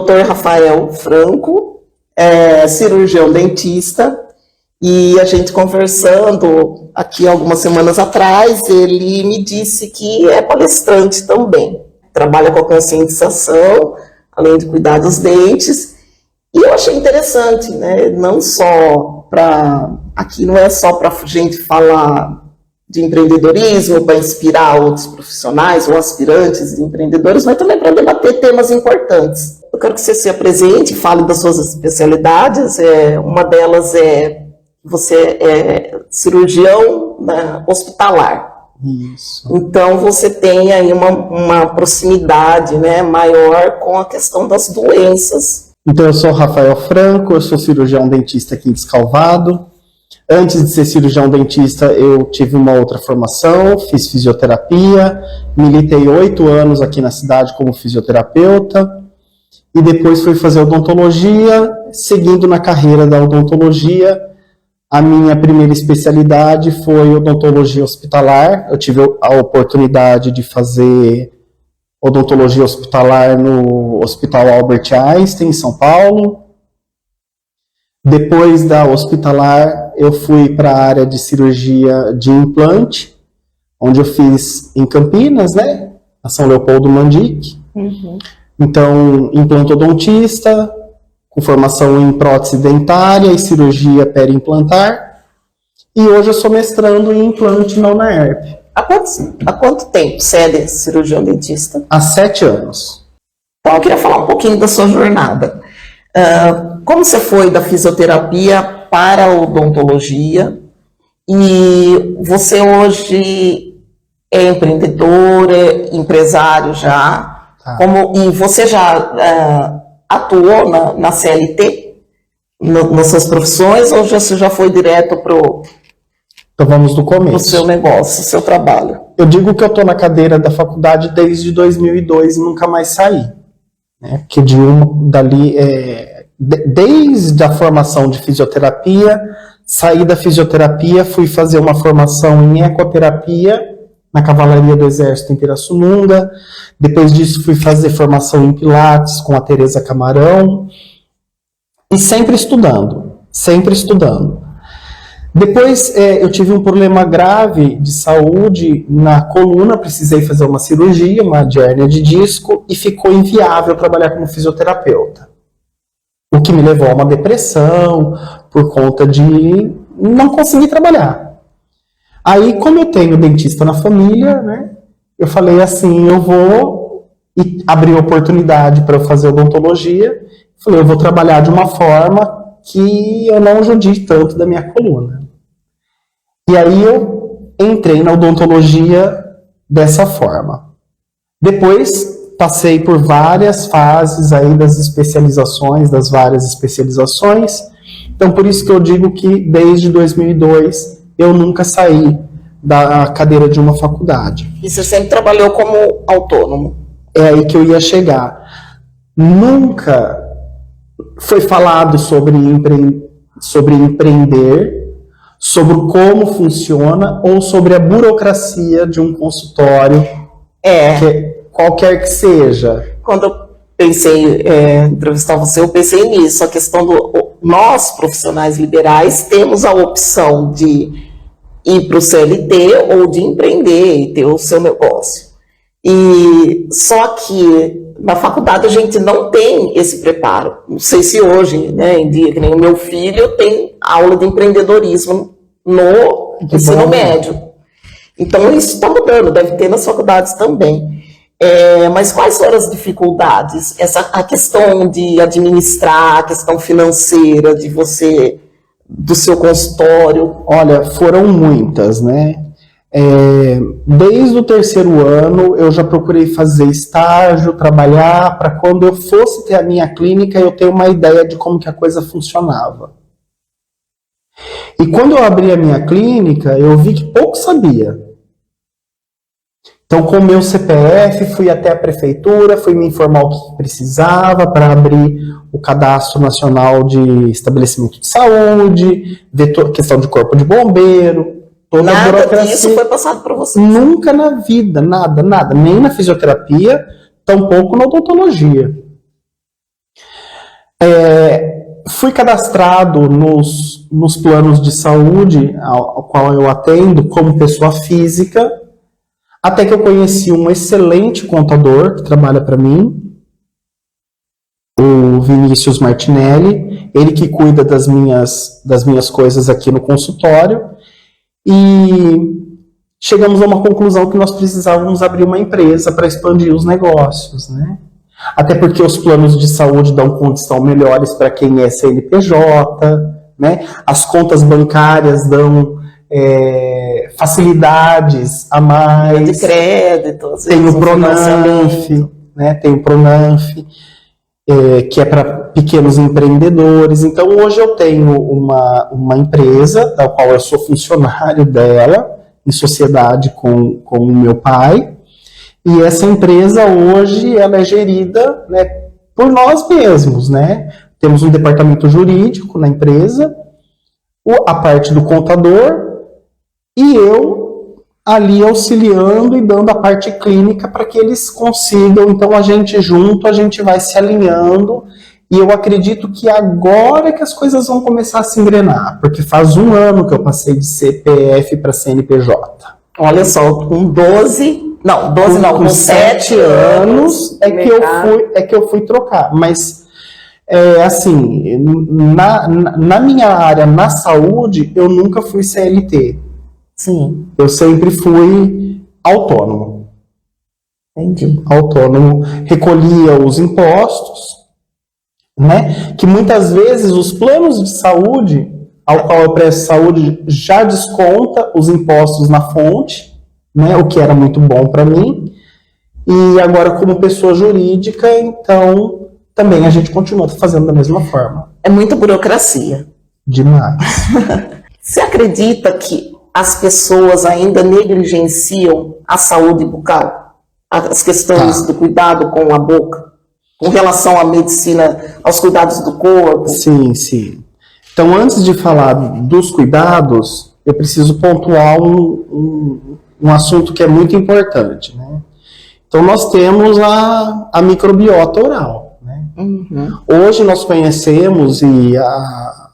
Dr. Rafael Franco, cirurgião dentista, e a gente conversando aqui algumas semanas atrás, ele me disse que é palestrante também, trabalha com a conscientização, além de cuidar dos dentes, e eu achei interessante, né? Não só aqui não é só para a gente falar de empreendedorismo, para inspirar outros profissionais ou aspirantes de empreendedores, mas também para debater temas importantes. Eu quero que você se apresente, fale das suas especialidades. Uma delas você é cirurgião, né, hospitalar. Isso. Então você tem aí uma proximidade, né, maior com a questão das doenças. Então eu sou Rafael Franco, eu sou cirurgião dentista aqui em Descalvado. Antes de ser cirurgião dentista, eu tive uma outra formação, fiz fisioterapia, militei 8 anos aqui na cidade como fisioterapeuta, e depois fui fazer odontologia. Seguindo na carreira da odontologia, a minha primeira especialidade foi odontologia hospitalar. Eu tive a oportunidade de fazer odontologia hospitalar no Hospital Albert Einstein, em São Paulo. Depois da hospitalar, eu fui para a área de cirurgia de implante, onde eu fiz em Campinas, né, na São Leopoldo Mandic. Uhum. Então, implantodontista, com formação em prótese dentária e cirurgia periimplantar. E hoje eu sou mestrando em implante na UNAERP. Há quanto tempo você é cirurgião dentista? Há 7 anos. Então, eu queria falar um pouquinho da sua jornada. Como você foi da fisioterapia para a odontologia? E você hoje é empreendedor, é empresário já? Tá. E você já atuou na CLT, nas suas profissões, ou você já foi direto para Então vamos do começo. o seu negócio, seu trabalho? Eu digo que eu estou na cadeira da faculdade desde 2002 e nunca mais saí. Né? Porque desde a formação de fisioterapia, saí da fisioterapia, fui fazer uma formação em ecoterapia na Cavalaria do Exército em Pirassununga. Depois disso fui fazer formação em Pilates com a Tereza Camarão. E sempre estudando, sempre estudando. Depois eu tive um problema grave de saúde na coluna, precisei fazer uma cirurgia, uma hérnia de disco, e ficou inviável trabalhar como fisioterapeuta. O que me levou a uma depressão, por conta de não conseguir trabalhar. Aí, como eu tenho dentista na família, né, eu falei assim, eu vou abrir oportunidade para eu fazer odontologia. Falei, eu vou trabalhar de uma forma que eu não judia tanto da minha coluna. E aí eu entrei na odontologia dessa forma. Depois passei por várias fases aí das especializações, das várias especializações. Então por isso que eu digo que desde 2002 eu nunca saí da cadeira de uma faculdade. E você sempre trabalhou como autônomo? É aí que eu ia chegar. Nunca foi falado sobre empreender, sobre como funciona ou sobre a burocracia de um consultório, qualquer que seja. Quando eu pensei em entrevistar você, eu pensei nisso, a questão nós, profissionais liberais, temos a opção de ir para o CLT ou de empreender e ter o seu negócio. E só que na faculdade a gente não tem esse preparo. Não sei se hoje, né, em dia, que nem o meu filho tem aula de empreendedorismo no ensino médio. Então isso está mudando, deve ter nas faculdades também. Mas quais foram as dificuldades? A questão de administrar, a questão financeira do seu consultório? Olha, foram muitas, né? Desde o 3º ano eu já procurei fazer estágio, trabalhar, para quando eu fosse ter a minha clínica eu ter uma ideia de como que a coisa funcionava. E quando eu abri a minha clínica, eu vi que pouco sabia. Então, com o meu CPF, fui até a prefeitura, fui me informar o que precisava para abrir o Cadastro Nacional de Estabelecimento de Saúde, ver questão de corpo de bombeiro, toda a burocracia. Nada disso foi passado para você? Nunca na vida, nada. Nem na fisioterapia, tampouco na odontologia. Fui cadastrado nos planos de saúde ao qual eu atendo como pessoa física, até que eu conheci um excelente contador que trabalha para mim, o Vinícius Martinelli, ele que cuida das minhas coisas aqui no consultório, e chegamos a uma conclusão que nós precisávamos abrir uma empresa para expandir os negócios, né? Até porque os planos de saúde dão condição melhores para quem é CNPJ, né? As contas bancárias dão facilidades a mais. De crédito, tem o Pronanf, né? Tem o Pronanf, que é para pequenos empreendedores. Então, hoje eu tenho uma empresa, da qual eu sou funcionário dela, em sociedade com o meu pai. E essa empresa hoje ela é gerida, né, por nós mesmos, né? Temos um departamento jurídico na empresa, a parte do contador e eu ali auxiliando e dando a parte clínica para que eles consigam. Então a gente junto, a gente vai se alinhando e eu acredito que agora que as coisas vão começar a se engrenar, porque faz 1 ano que eu passei de CPF para CNPJ. Olha só, com 7 anos é que eu fui trocar, mas assim, na minha área, na saúde, eu nunca fui CLT. Sim. Eu sempre fui autônomo. Entendi. Autônomo, recolhia os impostos, né? Que muitas vezes os planos de saúde, ao qual eu presto saúde, já desconta os impostos na fonte, né, o que era muito bom para mim, e agora como pessoa jurídica, então também a gente continua fazendo da mesma forma. É muita burocracia. Demais. Você acredita que as pessoas ainda negligenciam a saúde bucal? As questões do cuidado com a boca? Com relação à medicina, aos cuidados do corpo? Sim, sim. Então, antes de falar dos cuidados, eu preciso pontuar um assunto que é muito importante, né? Então, nós temos a microbiota oral, né? Uhum. Hoje nós conhecemos e a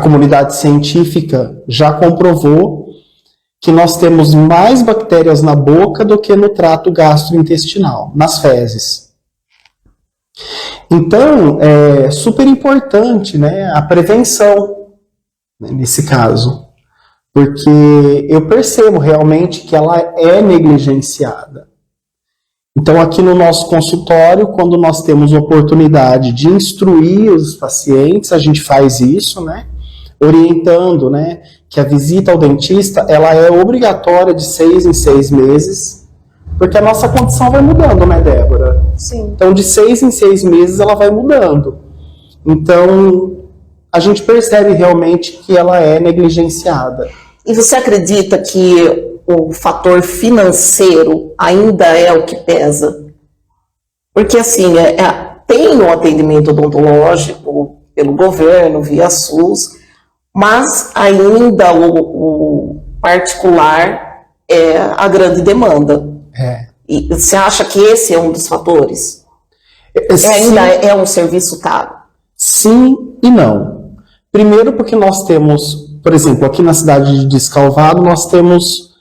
comunidade científica já comprovou que nós temos mais bactérias na boca do que no trato gastrointestinal, nas fezes. Então, é super importante, né, a prevenção, né, nesse caso. Porque eu percebo realmente que ela é negligenciada. Então, aqui no nosso consultório, quando nós temos oportunidade de instruir os pacientes, a gente faz isso, né? Orientando, né, que a visita ao dentista, ela é obrigatória de 6 em 6 meses, porque a nossa condição vai mudando, né, Débora? Sim. Então, de 6 em 6 meses, ela vai mudando. Então, a gente percebe realmente que ela é negligenciada. E você acredita que o fator financeiro ainda é o que pesa? Porque, assim, tem o atendimento odontológico pelo governo, via SUS, mas ainda o particular é a grande demanda. E você acha que esse é um dos fatores? Ainda é um serviço caro? Sim e não. Primeiro porque nós temos, por exemplo, aqui na cidade de Descalvado, nós temos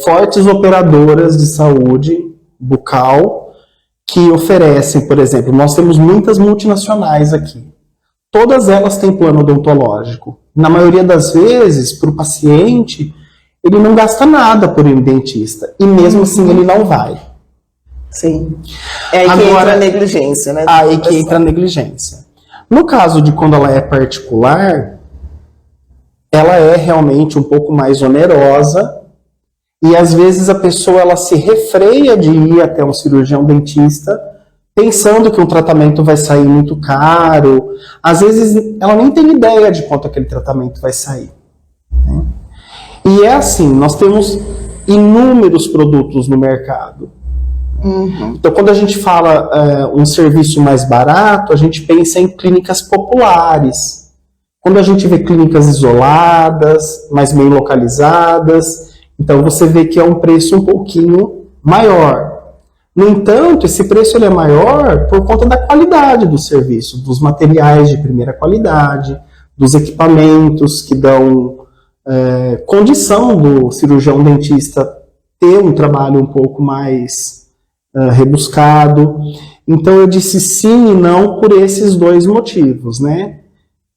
fortes operadoras de saúde bucal que oferecem, por exemplo, nós temos muitas multinacionais aqui. Todas elas têm plano odontológico. Na maioria das vezes, para o paciente, ele não gasta nada por ir no dentista. E mesmo assim, ele não vai. Sim. É aí que entra a negligência, né? Aí que entra a negligência. No caso de quando ela é particular, ela é realmente um pouco mais onerosa e às vezes a pessoa ela se refreia de ir até um cirurgião dentista pensando que um tratamento vai sair muito caro. Às vezes ela nem tem ideia de quanto aquele tratamento vai sair, né? E é assim, nós temos inúmeros produtos no mercado. Uhum. Então, quando a gente fala um serviço mais barato, a gente pensa em clínicas populares. Quando a gente vê clínicas isoladas, mais bem localizadas, então você vê que é um preço um pouquinho maior. No entanto, esse preço ele é maior por conta da qualidade do serviço, dos materiais de primeira qualidade, dos equipamentos que dão condição do cirurgião dentista ter um trabalho um pouco mais rebuscado. Então eu disse sim e não por esses dois motivos, né?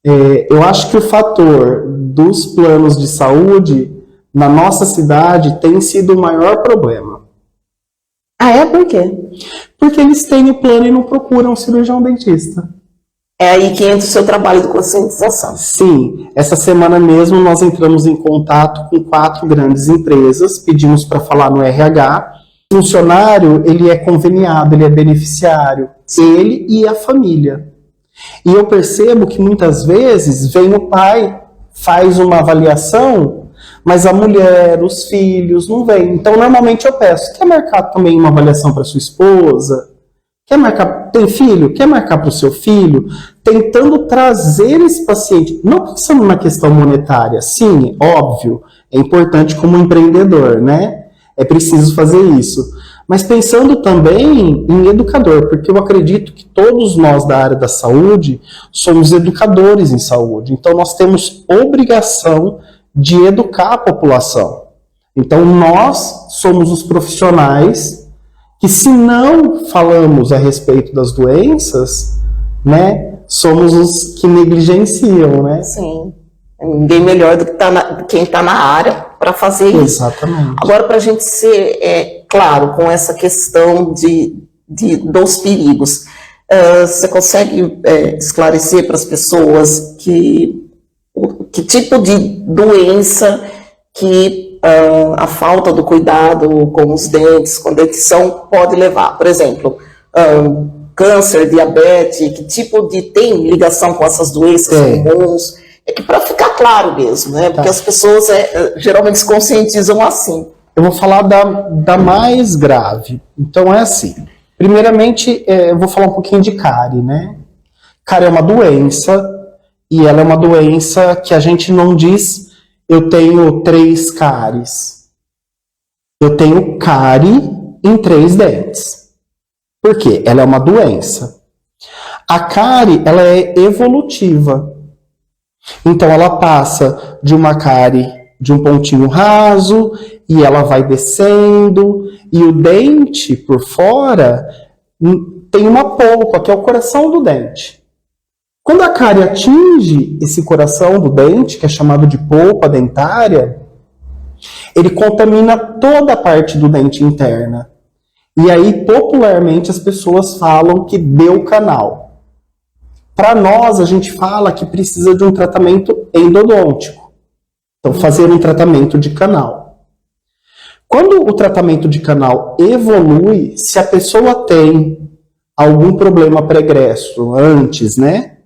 Eu acho que o fator dos planos de saúde na nossa cidade tem sido o maior problema. Ah, é? Por quê? Porque eles têm o plano e não procuram um cirurgião dentista. É aí que entra o seu trabalho de conscientização. Sim, essa semana mesmo nós entramos em contato com 4 grandes empresas, pedimos para falar no RH. O funcionário, ele é conveniado, ele é beneficiário, ele e a família. E eu percebo que muitas vezes vem o pai, faz uma avaliação, mas a mulher, os filhos não vêm. Então, normalmente eu peço, quer marcar também uma avaliação para sua esposa? Quer marcar, tem filho? Quer marcar para o seu filho? Tentando trazer esse paciente, não pensando na questão monetária, sim, óbvio, é importante como empreendedor, né? É preciso fazer isso. Mas pensando também em educador, porque eu acredito que todos nós da área da saúde somos educadores em saúde. Então nós temos obrigação de educar a população. Então nós somos os profissionais que, se não falamos a respeito das doenças, né, somos os que negligenciam, né? Sim. Ninguém melhor do que quem está na área para fazer isso. Exatamente. Agora, para a gente ser claro com essa questão dos perigos, você consegue esclarecer para as pessoas que tipo de doença que a falta do cuidado com os dentes, com dentição, pode levar? Por exemplo, câncer, diabetes, que tipo tem ligação com essas doenças comuns? É que para ficar claro mesmo, né? Porque as pessoas geralmente se conscientizam assim. Eu vou falar da mais grave. Então é assim. Primeiramente, eu vou falar um pouquinho de cárie, né? Cárie é uma doença, e ela é uma doença que a gente não diz, eu tenho 3 cáries. Eu tenho cárie em 3 dentes. Por quê? Ela é uma doença. A cárie, ela é evolutiva. Então ela passa de uma cárie de um pontinho raso e ela vai descendo, e o dente por fora tem uma polpa, que é o coração do dente. Quando a cárie atinge esse coração do dente, que é chamado de polpa dentária, ele contamina toda a parte do dente interna. E aí, popularmente, as pessoas falam que deu canal. Para nós, a gente fala que precisa de um tratamento endodôntico. Então, fazer um tratamento de canal. Quando o tratamento de canal evolui, se a pessoa tem algum problema pregresso antes, né,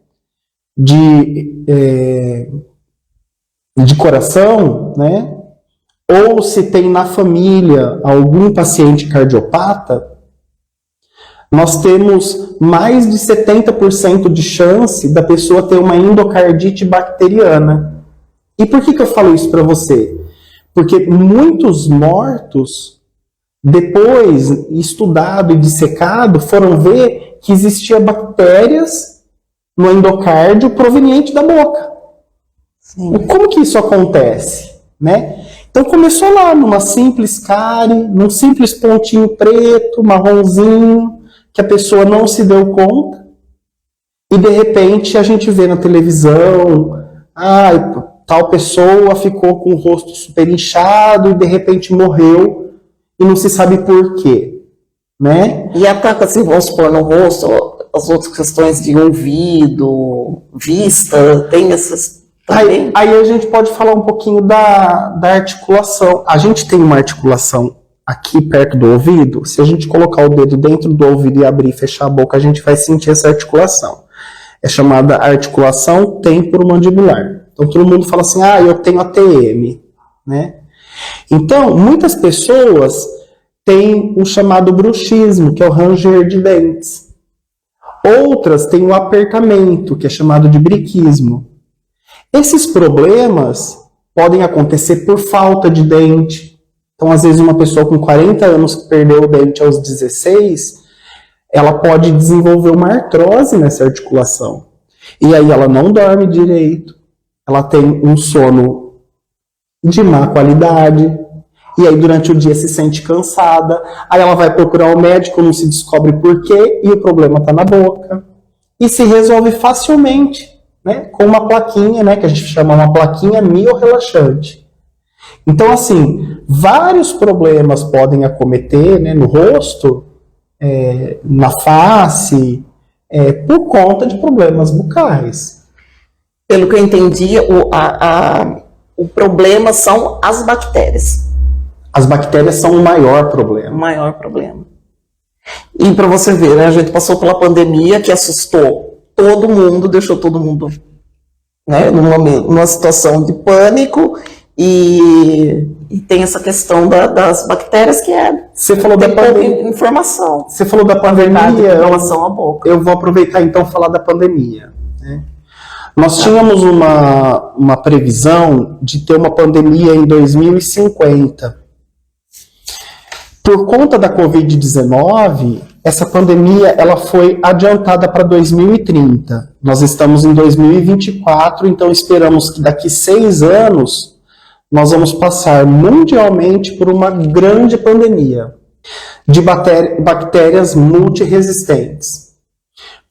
de coração, né, ou se tem na família algum paciente cardiopata, nós temos mais de 70% de chance da pessoa ter uma endocardite bacteriana. E por que eu falo isso para você? Porque muitos mortos, depois estudado e dissecado, foram ver que existia bactérias no endocárdio proveniente da boca. Sim. Como que isso acontece, né? Então começou lá numa simples cárie, num simples pontinho preto, marronzinho, que a pessoa não se deu conta, e de repente a gente vê na televisão, tal pessoa ficou com o rosto super inchado e de repente morreu e não se sabe por quê, né? E ataca, assim, vamos supor, no rosto, as outras questões de ouvido, vista, tem essas também? Aí a gente pode falar um pouquinho da articulação. A gente tem uma articulação aqui perto do ouvido. Se a gente colocar o dedo dentro do ouvido e abrir e fechar a boca, a gente vai sentir essa articulação. É chamada articulação temporomandibular. Então todo mundo fala assim, eu tenho ATM, né? Então, muitas pessoas têm o chamado bruxismo, que é o ranger de dentes. Outras têm o apertamento, que é chamado de briquismo. Esses problemas podem acontecer por falta de dente, Então, às vezes, uma pessoa com 40 anos que perdeu o dente aos 16, ela pode desenvolver uma artrose nessa articulação. E aí ela não dorme direito, ela tem um sono de má qualidade, e aí durante o dia se sente cansada, aí ela vai procurar o médico, não se descobre por quê, e o problema está na boca. E se resolve facilmente, né, com uma plaquinha, né, que a gente chama uma plaquinha miorrelaxante. Então, assim, vários problemas podem acometer, né, no rosto, na face, por conta de problemas bucais. Pelo que eu entendi, o problema são as bactérias. As bactérias são o maior problema. O maior problema. E para você ver, né, a gente passou pela pandemia que assustou todo mundo, deixou todo mundo, né, numa situação de pânico, e tem essa questão das bactérias que Você falou da pandemia. Informação. Você falou da pandemia. Em relação à boca. Eu vou aproveitar então e falar da pandemia, né? Nós tínhamos uma previsão de ter uma pandemia em 2050. Por conta da Covid-19, essa pandemia ela foi adiantada para 2030. Nós estamos em 2024, então esperamos que daqui 6 anos nós vamos passar mundialmente por uma grande pandemia de bactérias multiresistentes.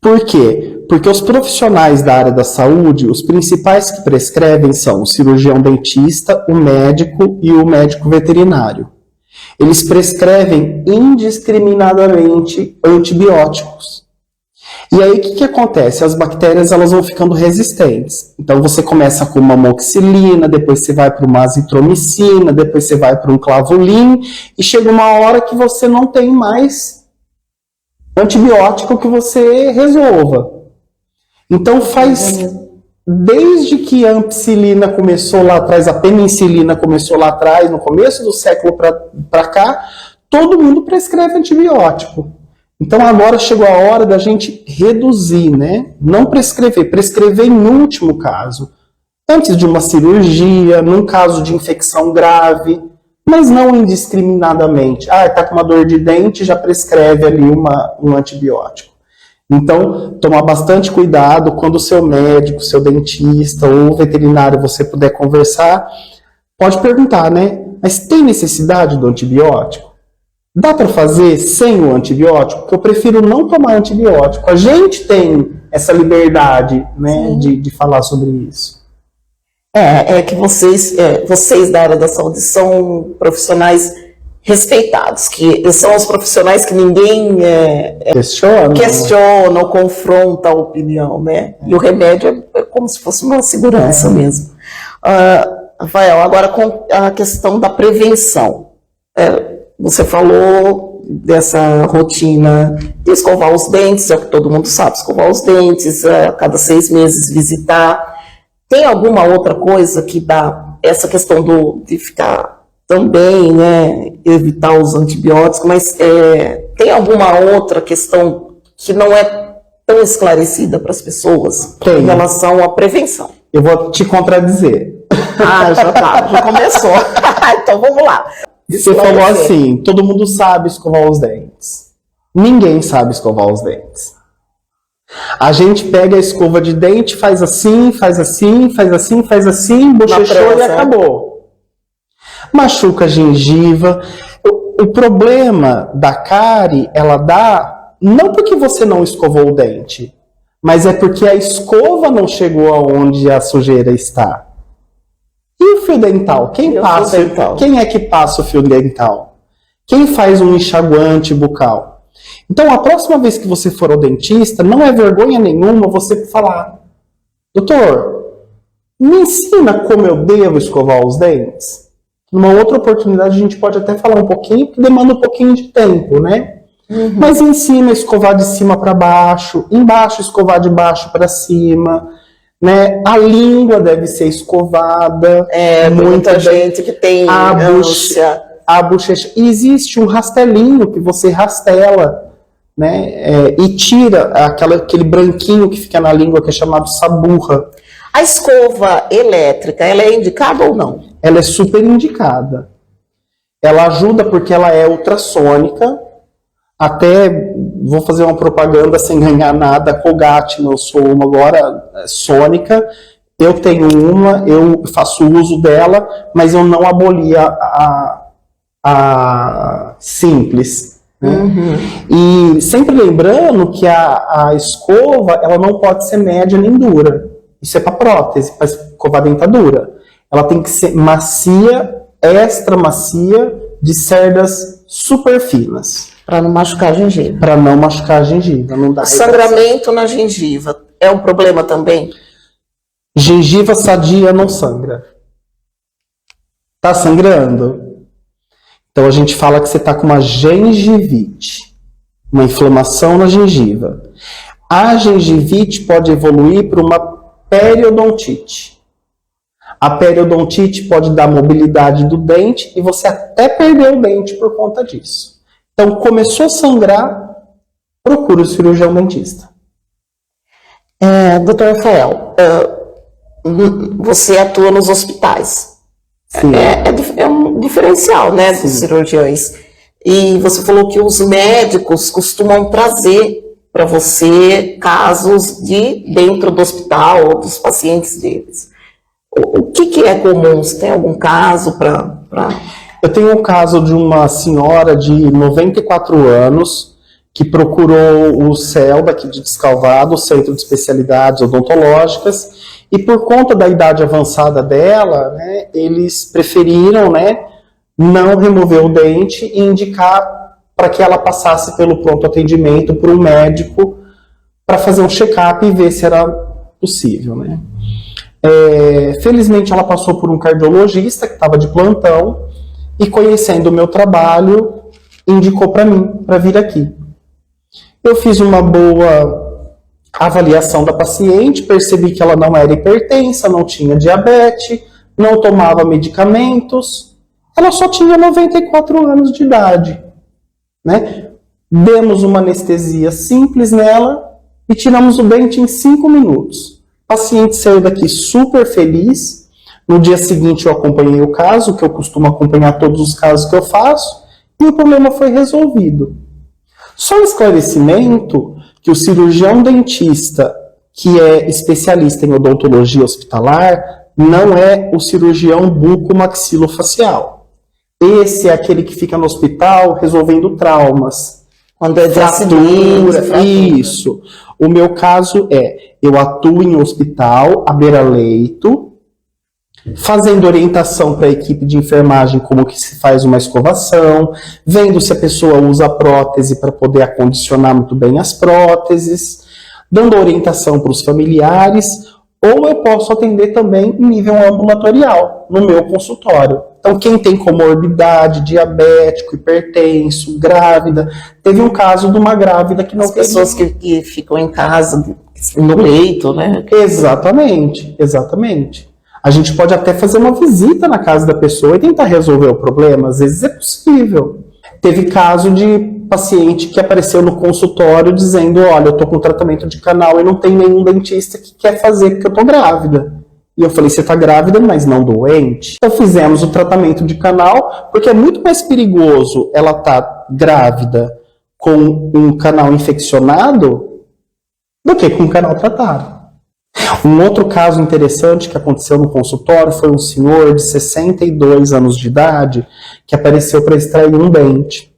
Por quê? Porque os profissionais da área da saúde, os principais que prescrevem são o cirurgião dentista, o médico e o médico veterinário. Eles prescrevem indiscriminadamente antibióticos. E aí o que acontece? As bactérias elas vão ficando resistentes. Então você começa com uma amoxicilina, depois você vai para uma azitromicina, depois você vai para um clavulin, e chega uma hora que você não tem mais antibiótico que você resolva. Então desde que a ampicilina começou lá atrás, a penicilina começou lá atrás, no começo do século para cá, todo mundo prescreve antibiótico. Então agora chegou a hora da gente reduzir, né? Não prescrever, prescrever em último caso, antes de uma cirurgia, num caso de infecção grave, mas não indiscriminadamente. Tá com uma dor de dente, já prescreve ali um antibiótico. Então, tomar bastante cuidado quando o seu médico, seu dentista ou veterinário você puder conversar, pode perguntar, né? Mas tem necessidade do antibiótico? Dá para fazer sem o antibiótico? Porque eu prefiro não tomar antibiótico. A gente tem essa liberdade, né, de falar sobre isso. É que vocês da área da saúde são profissionais respeitados, que são os profissionais que ninguém questiona ou confronta a opinião, né? E o remédio é como se fosse uma segurança mesmo. Rafael, agora com a questão da prevenção. Você falou dessa rotina de escovar os dentes, é o que todo mundo sabe, escovar os dentes, a cada 6 meses visitar. Tem alguma outra coisa que dá essa questão de ficar também, né, evitar os antibióticos, mas tem alguma outra questão que não é tão esclarecida para as pessoas em relação à prevenção? Eu vou te contradizer. Já começou. Então vamos lá. Você falou assim, todo mundo sabe escovar os dentes. Ninguém sabe escovar os dentes. A gente pega a escova de dente, faz assim, bochechou e acabou. Machuca a gengiva. O problema da cárie, ela dá não porque você não escovou o dente, mas é porque a escova não chegou aonde a sujeira está. E o fio dental? Quem é que passa o fio dental? Quem faz um enxaguante bucal? Então, a próxima vez que você for ao dentista, não é vergonha nenhuma você falar: doutor, me ensina como eu devo escovar os dentes? Numa outra oportunidade, a gente pode até falar um pouquinho, que demanda um pouquinho de tempo, né? Mas ensina a escovar de cima para baixo, embaixo escovar de baixo para cima, né? A língua deve ser escovada. Muita gente que tem ânsia. A bochecha. Existe um rastelinho que você rastela, né? E tira aquele branquinho que fica na língua, que é chamado saburra. A escova elétrica, ela é indicada ou não? Ela é super indicada. Ela ajuda porque ela é ultrassônica. Até vou fazer uma propaganda sem ganhar nada. Colgate, eu sou uma agora sônica. Eu tenho uma, eu faço uso dela, mas eu não aboli a simples. Né? E sempre lembrando que a escova, ela não pode ser média nem dura. Isso é para prótese, para escovar a dentadura. Ela tem que ser macia, extra macia, de cerdas super finas. Para não machucar a gengiva. Para não machucar a gengiva. Não dá o sangramento na gengiva é um problema também? Gengiva sadia não sangra. Tá sangrando? Então a gente fala que você tá com uma gengivite, uma inflamação na gengiva. A gengivite pode evoluir para uma periodontite. A periodontite pode dar mobilidade do dente e você até perder o dente por conta disso. Então, começou a sangrar, procura o cirurgião dentista. Doutor Rafael, você atua nos hospitais. Sim. É um diferencial, né, dos cirurgiões. E você falou que os médicos costumam trazer para você casos de dentro do hospital ou dos pacientes deles. O que é comum? Você tem algum caso para... Eu tenho um caso de uma senhora de 94 anos que procurou o CEL daqui de Descalvado, o Centro de Especialidades Odontológicas, e por conta da idade avançada dela, né, eles preferiram, né, não remover o dente e indicar para que ela passasse pelo pronto atendimento para um médico para fazer um check-up e ver se era possível, né. Felizmente ela passou por um cardiologista que estava de plantão e, conhecendo o meu trabalho, indicou para mim para vir aqui. Eu fiz uma boa avaliação da paciente, percebi que ela não era hipertensa, não tinha diabetes, não tomava medicamentos, ela só tinha 94 anos de idade, né? Demos uma anestesia simples nela e tiramos o dente em 5 minutos. A paciente saiu daqui super feliz. No dia seguinte eu acompanhei o caso, que eu costumo acompanhar todos os casos que eu faço, e o problema foi resolvido. Só um esclarecimento que o cirurgião dentista, que é especialista em odontologia hospitalar, não é o cirurgião bucomaxilofacial. Esse é aquele que fica no hospital resolvendo traumas. Quando é fratura. Isso. O meu caso eu atuo em hospital, à beira-leito, fazendo orientação para a equipe de enfermagem como que se faz uma escovação, vendo se a pessoa usa prótese para poder acondicionar muito bem as próteses, dando orientação para os familiares, ou eu posso atender também em nível ambulatorial, no meu consultório. Então, quem tem comorbidade, diabético, hipertenso, grávida, teve um caso de uma grávida que não... As pessoas que ficam em casa, no leito, né? Exatamente, exatamente. A gente pode até fazer uma visita na casa da pessoa e tentar resolver o problema, às vezes é possível. Teve caso de paciente que apareceu no consultório dizendo, olha, eu tô com tratamento de canal e não tem nenhum dentista que quer fazer porque eu tô grávida. E eu falei, você tá grávida, mas não doente? Então fizemos o tratamento de canal, porque é muito mais perigoso ela tá grávida com um canal infeccionado do que com um canal tratado. Um outro caso interessante que aconteceu no consultório foi um senhor de 62 anos de idade que apareceu para extrair um dente.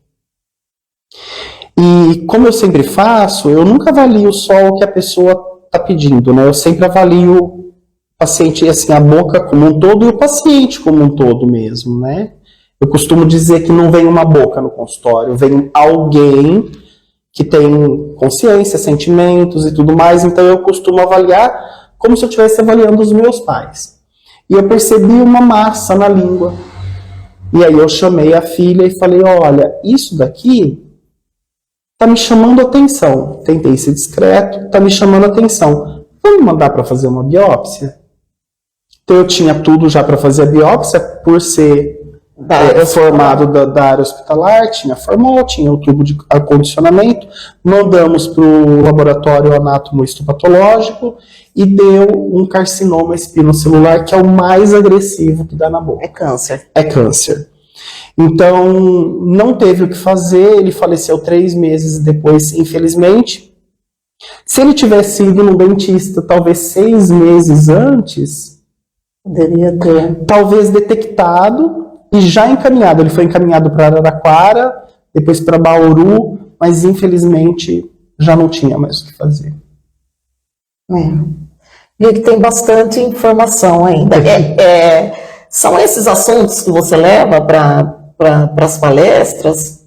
E como eu sempre faço, eu nunca avalio só o que a pessoa está pedindo, né? Eu sempre avalio o paciente, assim, a boca como um todo e o paciente como um todo mesmo, né? Eu costumo dizer que não vem uma boca no consultório, vem alguém que tem consciência, sentimentos e tudo mais, então eu costumo avaliar como se eu estivesse avaliando os meus pais. E eu percebi uma massa na língua. E aí eu chamei a filha e falei, olha, isso daqui tá me chamando atenção. Tentei ser discreto, tá me chamando atenção. Vamos mandar para fazer uma biópsia? Então eu tinha tudo já para fazer a biópsia, por ser formado da área hospitalar, tinha formol, tinha o tubo de acondicionamento, mandamos para o laboratório anatomo-histopatológico e deu um carcinoma espinocelular, que é o mais agressivo que dá na boca. É câncer. É câncer. Então, não teve o que fazer, ele faleceu 3 meses depois, infelizmente. Se ele tivesse ido no dentista talvez 6 meses antes, Poderia ter. talvez detectado e já encaminhado. Ele foi encaminhado para Araraquara, depois para Bauru, mas infelizmente já não tinha mais o que fazer. E que tem bastante informação ainda. São esses assuntos que você leva para as palestras?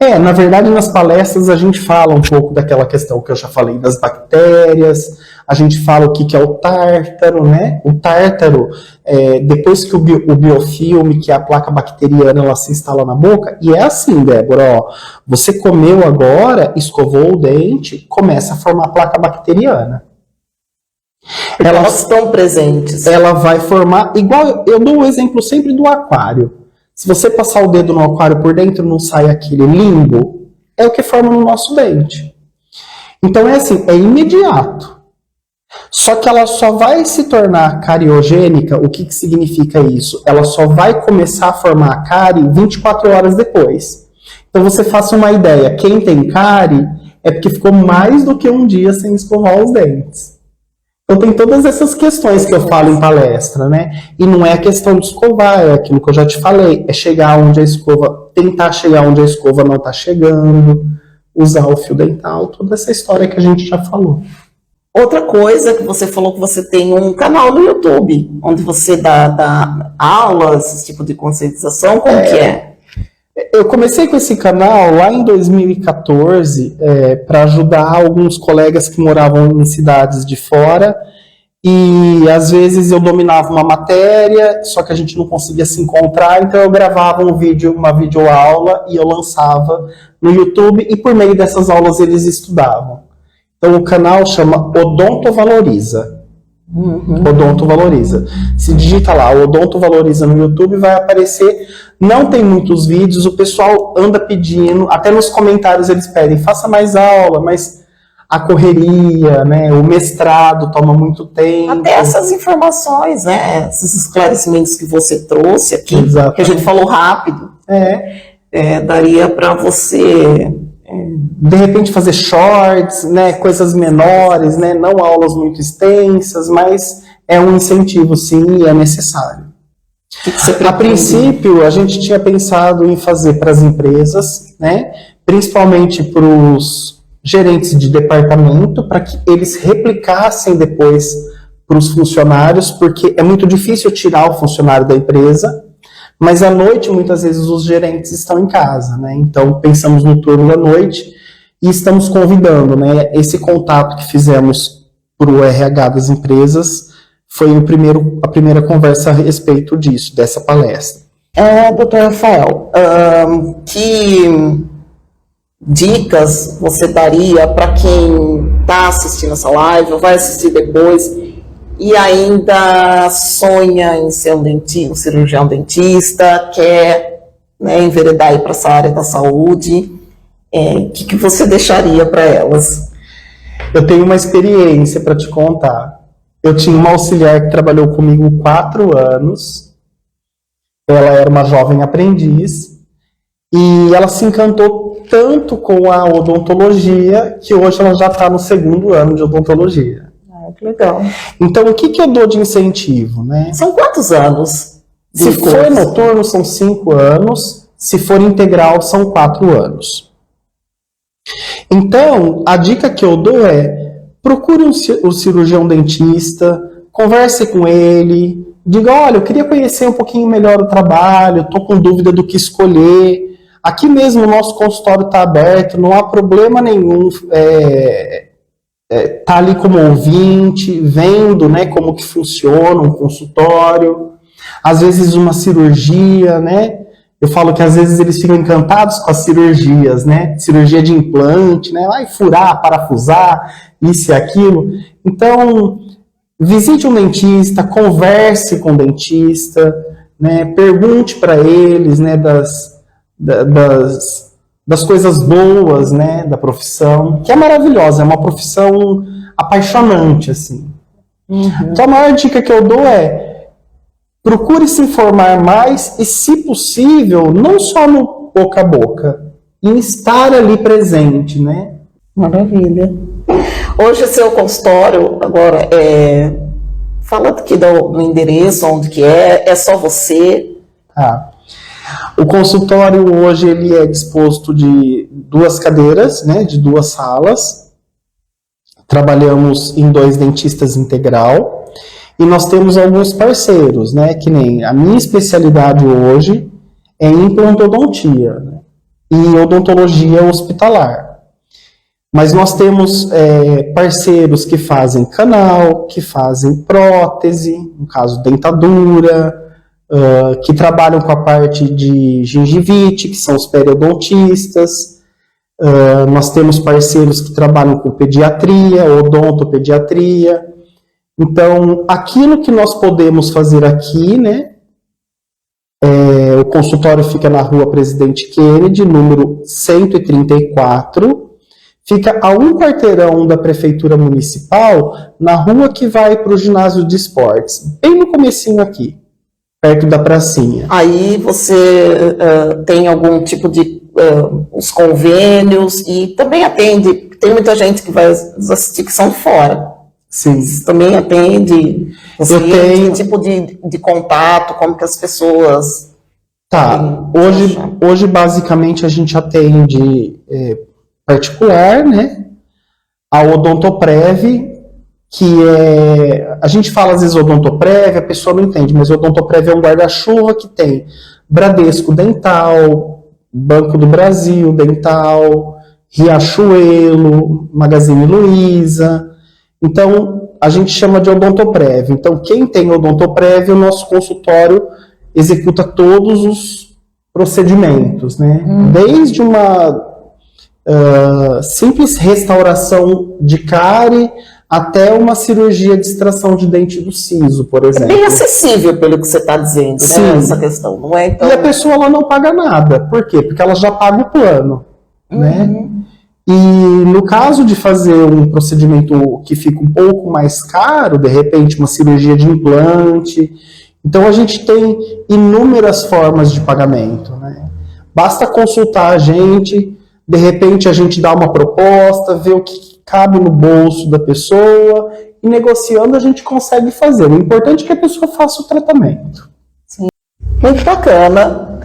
Na verdade, nas palestras a gente fala um pouco daquela questão que eu já falei das bactérias, a gente fala o que é o tártaro, né? O tártaro, depois que o biofilme, que é a placa bacteriana, ela se instala na boca, e é assim, Débora, ó, você comeu agora, escovou o dente, começa a formar placa bacteriana. Elas estão presentes. Ela vai formar, igual eu dou o exemplo sempre do aquário. Se você passar o dedo no aquário por dentro, não sai aquele limbo, é o que forma no nosso dente. Então é assim, é imediato. Só que ela só vai se tornar cariogênica. O que significa isso? Ela só vai começar a formar a cárie 24 horas depois. Então você faça uma ideia, quem tem cárie é porque ficou mais do que um dia sem escovar os dentes. Então tem todas essas questões que eu falo em palestra, né? E não é a questão de escovar, é aquilo que eu já te falei, é chegar onde a escova, tentar chegar onde a escova não está chegando, usar o fio dental, toda essa história que a gente já falou. Outra coisa que você falou que você tem um canal no YouTube, onde você dá aulas, esse tipo de conscientização, como que é? Eu comecei com esse canal lá em 2014 para ajudar alguns colegas que moravam em cidades de fora e às vezes eu dominava uma matéria, só que a gente não conseguia se encontrar, então eu gravava um vídeo, uma videoaula e eu lançava no YouTube e por meio dessas aulas eles estudavam. Então o canal chama Odonto Valoriza. Odonto Valoriza. Se digita lá, Odonto Valoriza no YouTube, vai aparecer. Não tem muitos vídeos, o pessoal anda pedindo, até nos comentários eles pedem, faça mais aula, mas a correria, né, o mestrado toma muito tempo. Até essas informações, né, esses esclarecimentos que você trouxe aqui, Exatamente. que a gente falou rápido, daria para você... De repente fazer shorts, né, coisas menores, né, não aulas muito extensas, mas é um incentivo sim e é necessário. A princípio, a gente tinha pensado em fazer para as empresas, né, principalmente para os gerentes de departamento, para que eles replicassem depois para os funcionários, porque é muito difícil tirar o funcionário da empresa, mas à noite, muitas vezes, os gerentes estão em casa, né? Então, pensamos no turno da noite e estamos convidando, né? Esse contato que fizemos para o RH das empresas foi a primeira conversa a respeito disso, dessa palestra. Doutor Rafael, que dicas você daria para quem está assistindo essa live ou vai assistir depois e ainda sonha em ser um cirurgião dentista, quer, né, enveredar para essa área da saúde, o que você deixaria para elas? Eu tenho uma experiência para te contar. Eu tinha uma auxiliar que trabalhou comigo 4 anos, ela era uma jovem aprendiz, e ela se encantou tanto com a odontologia, que hoje ela já está no 2º ano de odontologia. Que legal. Então, o que eu dou de incentivo, né? São quantos anos? Se for noturno, são 5 anos. Se for integral, são 4 anos. Então, a dica que eu dou é, procure um cirurgião dentista, converse com ele, diga, olha, eu queria conhecer um pouquinho melhor o trabalho, estou com dúvida do que escolher. Aqui mesmo o nosso consultório está aberto, não há problema nenhum. Tá ali como ouvinte, vendo, né, como que funciona um consultório, às vezes uma cirurgia, né, eu falo que às vezes eles ficam encantados com as cirurgias, né, cirurgia de implante, né, vai furar, parafusar, isso e aquilo. Então, visite um dentista, converse com o dentista, né, pergunte para eles, né, das coisas boas, né, da profissão, que é maravilhosa, é uma profissão apaixonante, assim. Então a maior dica que eu dou é, procure se informar mais e, se possível, não só no boca a boca, em estar ali presente, né? Maravilha. Hoje seu consultório, agora, fala aqui do endereço, onde que é só você? Tá. O consultório hoje ele é disposto de 2 cadeiras, né, de 2 salas. Trabalhamos em 2 dentistas integral e nós temos alguns parceiros, né, que nem a minha especialidade hoje é implantodontia, né, e odontologia hospitalar. Mas nós temos parceiros que fazem canal, que fazem prótese, no caso dentadura, que trabalham com a parte de gengivite, que são os periodontistas. Nós temos parceiros que trabalham com pediatria, odontopediatria. Então, aquilo que nós podemos fazer aqui, né? O consultório fica na Rua Presidente Kennedy, número 134. Fica a 1 quarteirão da Prefeitura Municipal, na rua que vai para o ginásio de esportes, bem no comecinho aqui, perto da pracinha. Aí você tem algum tipo de os convênios e também atende, tem muita gente que vai assistir que são fora. Sim. Você também atende? Você tem tipo de contato, como que as pessoas... Tá, hoje basicamente a gente atende particular, né? A Odontoprev, que a gente fala às vezes Odontoprev, a pessoa não entende, mas Odontoprev é um guarda-chuva que tem Bradesco Dental, Banco do Brasil Dental, Riachuelo, Magazine Luiza. Então, a gente chama de Odontoprev. Então, quem tem Odontoprev, o nosso consultório executa todos os procedimentos, né? Desde uma simples restauração de cárie até uma cirurgia de extração de dente do siso, por exemplo. É bem acessível, pelo que você está dizendo, Sim. né? Essa questão, não é? Então... E a pessoa ela não paga nada. Por quê? Porque ela já paga o plano, né? E no caso de fazer um procedimento que fica um pouco mais caro, de repente uma cirurgia de implante, então a gente tem inúmeras formas de pagamento, né? Basta consultar a gente, de repente a gente dá uma proposta, vê o que cabe no bolso da pessoa e negociando a gente consegue fazer. O importante é que a pessoa faça o tratamento. Sim. Muito bacana.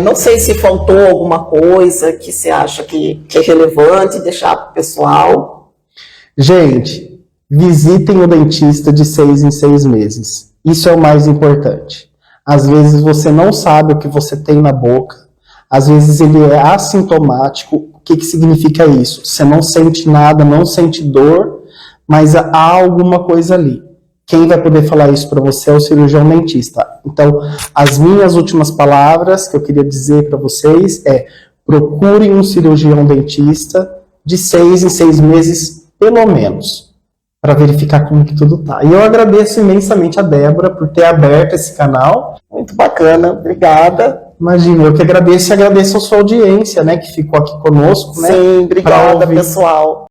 Não sei se faltou alguma coisa que você acha que é relevante deixar para o pessoal. Gente, visitem o dentista de 6 em 6 meses. Isso é o mais importante. Às vezes você não sabe o que você tem na boca, às vezes ele é assintomático. O que significa isso? Você não sente nada, não sente dor, mas há alguma coisa ali. Quem vai poder falar isso para você é o cirurgião dentista. Então, as minhas últimas palavras que eu queria dizer para vocês é: procurem um cirurgião dentista de 6 em 6 meses, pelo menos, para verificar como que tudo tá. E eu agradeço imensamente a Débora por ter aberto esse canal. Muito bacana, obrigada. Imagina, eu que agradeço e agradeço a sua audiência, né, que ficou aqui conosco, né? Sim, obrigada, pessoal.